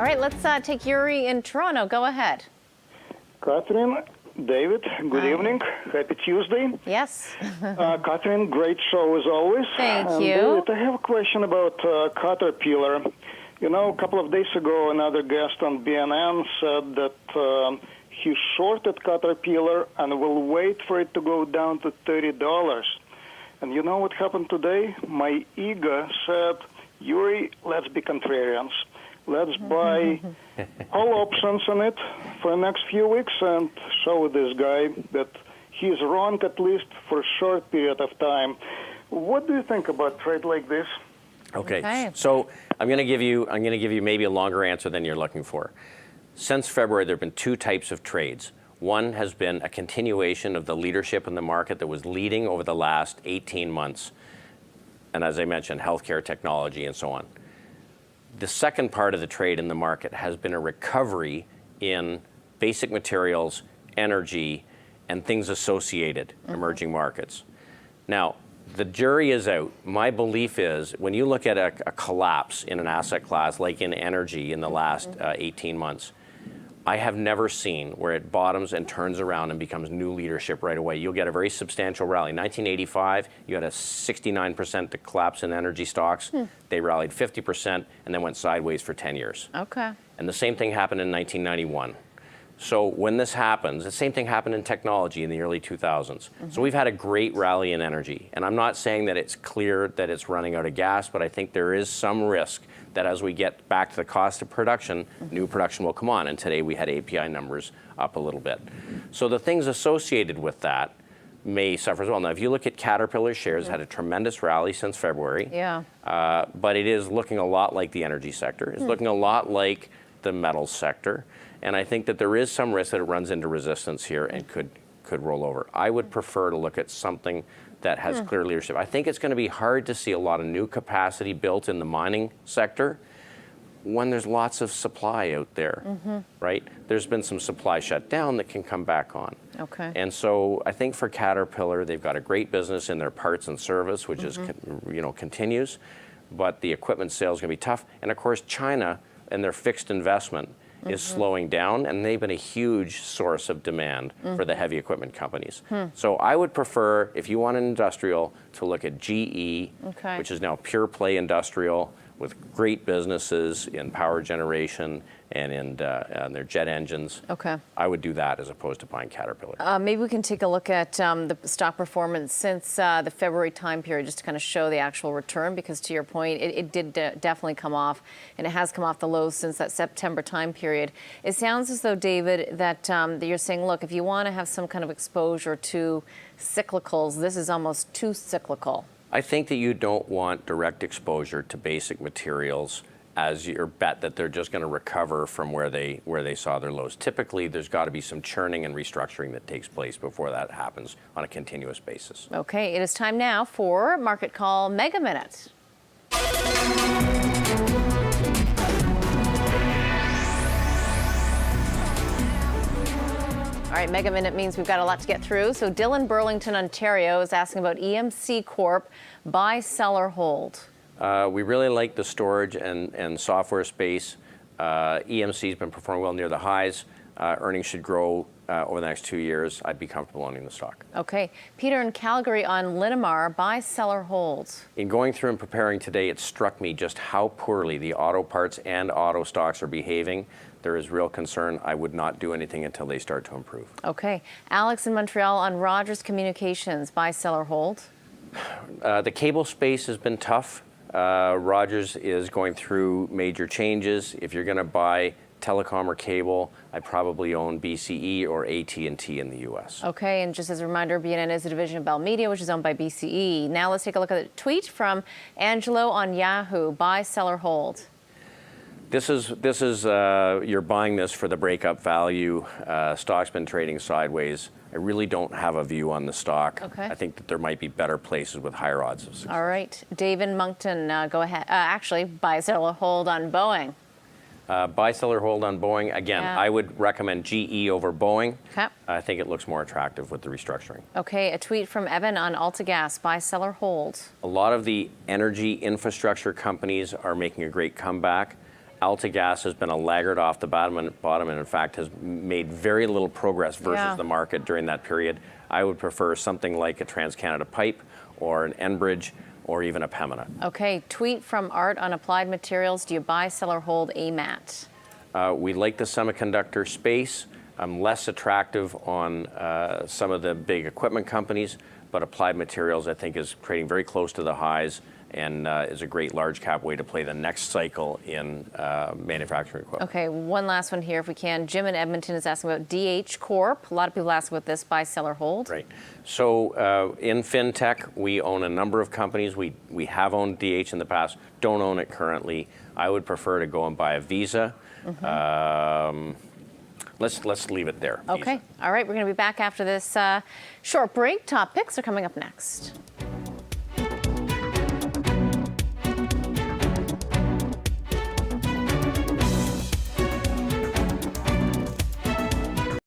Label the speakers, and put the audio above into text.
Speaker 1: All right, let's take Yuri in Toronto. Go ahead.
Speaker 2: Catherine, David, good evening. Happy Tuesday.
Speaker 1: Yes.
Speaker 2: Catherine, great show as always.
Speaker 1: Thank you.
Speaker 2: David, I have a question about Caterpillar. You know, a couple of days ago, another guest on BNN said that he shorted Caterpillar and will wait for it to go down to $30. And you know what happened today? My ego said, Yuri, let's be contrarians. Let's buy all options on it for the next few weeks and show this guy that he's wrong, at least for a short period of time. What do you think about trade like this?
Speaker 3: Okay. So I'm going to give you maybe a longer answer than you're looking for. Since February, there have been two types of trades. One has been a continuation of the leadership in the market that was leading over the last 18 months. And as I mentioned, healthcare, technology, and so on. The second part of the trade in the market has been a recovery in basic materials, energy, and things associated, emerging markets. Now, the jury is out. My belief is when you look at a collapse in an asset class like in energy in the last 18 months, I have never seen where it bottoms and turns around and becomes new leadership right away. You'll get a very substantial rally. In 1985, you had a 69% collapse in energy stocks. They rallied 50% and then went sideways for 10 years.
Speaker 1: Okay.
Speaker 3: And the same thing happened in 1991. So when this happens, the same thing happened in technology in the early 2000s. So we've had a great rally in energy. And I'm not saying that it's clear that it's running out of gas, but I think there is some risk that as we get back to the cost of production, new production will come on. And today we had API numbers up a little bit. So the things associated with that may suffer as well. Now, if you look at Caterpillar shares, had a tremendous rally since February.
Speaker 1: Yeah.
Speaker 3: But it is looking a lot like the energy sector. It's looking a lot like the metals sector. And I think that there is some risk that it runs into resistance here and could roll over. I would prefer to look at something that has clear leadership. I think it's going to be hard to see a lot of new capacity built in the mining sector when there's lots of supply out there, right? There's been some supply shut down that can come back on.
Speaker 1: Okay.
Speaker 3: And so I think for Caterpillar, they've got a great business in their parts and service, which is, continues, but the equipment sales are going to be tough. And of course, China and their fixed investment is slowing down, and they've been a huge source of demand for the heavy equipment companies. So I would prefer, if you want an industrial, to look at GE, which is now pure play industrial with great businesses in power generation and in their jet engines.
Speaker 1: Okay.
Speaker 3: I would do that as opposed to buying Caterpillar.
Speaker 1: Maybe we can take a look at the stock performance since the February time period, just to kind of show the actual return, because to your point, it did definitely come off, and it has come off the lows since that September time period. It sounds as though, David, that you're saying, look, if you want to have some kind of exposure to cyclicals, this is almost too cyclical.
Speaker 3: I think that you don't want direct exposure to basic materials as your bet that they're just going to recover from where they saw their lows. Typically, there's got to be some churning and restructuring that takes place before that happens on a continuous basis.
Speaker 1: Okay, it is time now for Market Call Mega Minute. All right, Mega Minute means we've got a lot to get through. So Dylan Burlington, Ontario, is asking about EMC Corp, buy, sell, or hold.
Speaker 3: We really like the storage and software space. EMC's been performing well near the highs. Earnings should grow over the next 2 years. I'd be comfortable owning the stock.
Speaker 1: Okay. Peter in Calgary on Linamar, buy, sell, or hold.
Speaker 3: In going through and preparing today, it struck me just how poorly the auto parts and auto stocks are behaving. There is real concern. I would not do anything until they start to improve.
Speaker 1: Okay. Alex in Montreal on Rogers Communications, buy, sell, or hold.
Speaker 3: The cable space has been tough. Rogers is going through major changes. If you're going to buy telecom or cable, I probably own BCE or AT&T in the U.S. Okay,
Speaker 1: and just as a reminder, BNN is a division of Bell Media, which is owned by BCE. Now let's take a look at a tweet from Angelo on Yahoo. Buy, sell, or hold.
Speaker 3: This is you're buying this for the breakup value. Stock's been trading sideways. I really don't have a view on the stock.
Speaker 1: Okay.
Speaker 3: I think that there might be better places with higher odds of success.
Speaker 1: All right. David Moncton, go ahead. Actually, buy, sell, or hold on Boeing.
Speaker 3: Buy, sell, or hold on Boeing. Again, I would recommend GE over Boeing.
Speaker 1: Okay.
Speaker 3: I think it looks more attractive with the restructuring.
Speaker 1: Okay, a tweet from Evan on AltaGas. Buy, sell, or hold.
Speaker 3: A lot of the energy infrastructure companies are making a great comeback. AltaGas has been a laggard off the bottom, and in fact has made very little progress versus the market during that period. I would prefer something like a TransCanada Pipe or an Enbridge or even a Pembina.
Speaker 1: Okay, tweet from Art on Applied Materials. Do you buy, sell, or hold AMAT?
Speaker 3: We like the semiconductor space. I'm less attractive on some of the big equipment companies, but Applied Materials, I think, is trading very close to the highs and is a great large cap way to play the next cycle in manufacturing equipment.
Speaker 1: Okay, one last one here if we can. Jim in Edmonton is asking about DH Corp. A lot of people ask about this, buy, sell, or hold.
Speaker 3: Right. So in fintech, we own a number of companies. We have owned DH in the past, don't own it currently. I would prefer to go and buy a Visa. Let's leave it there.
Speaker 1: Okay.
Speaker 3: Visa.
Speaker 1: All right. We're going to be back after this short break. Top picks are coming up next.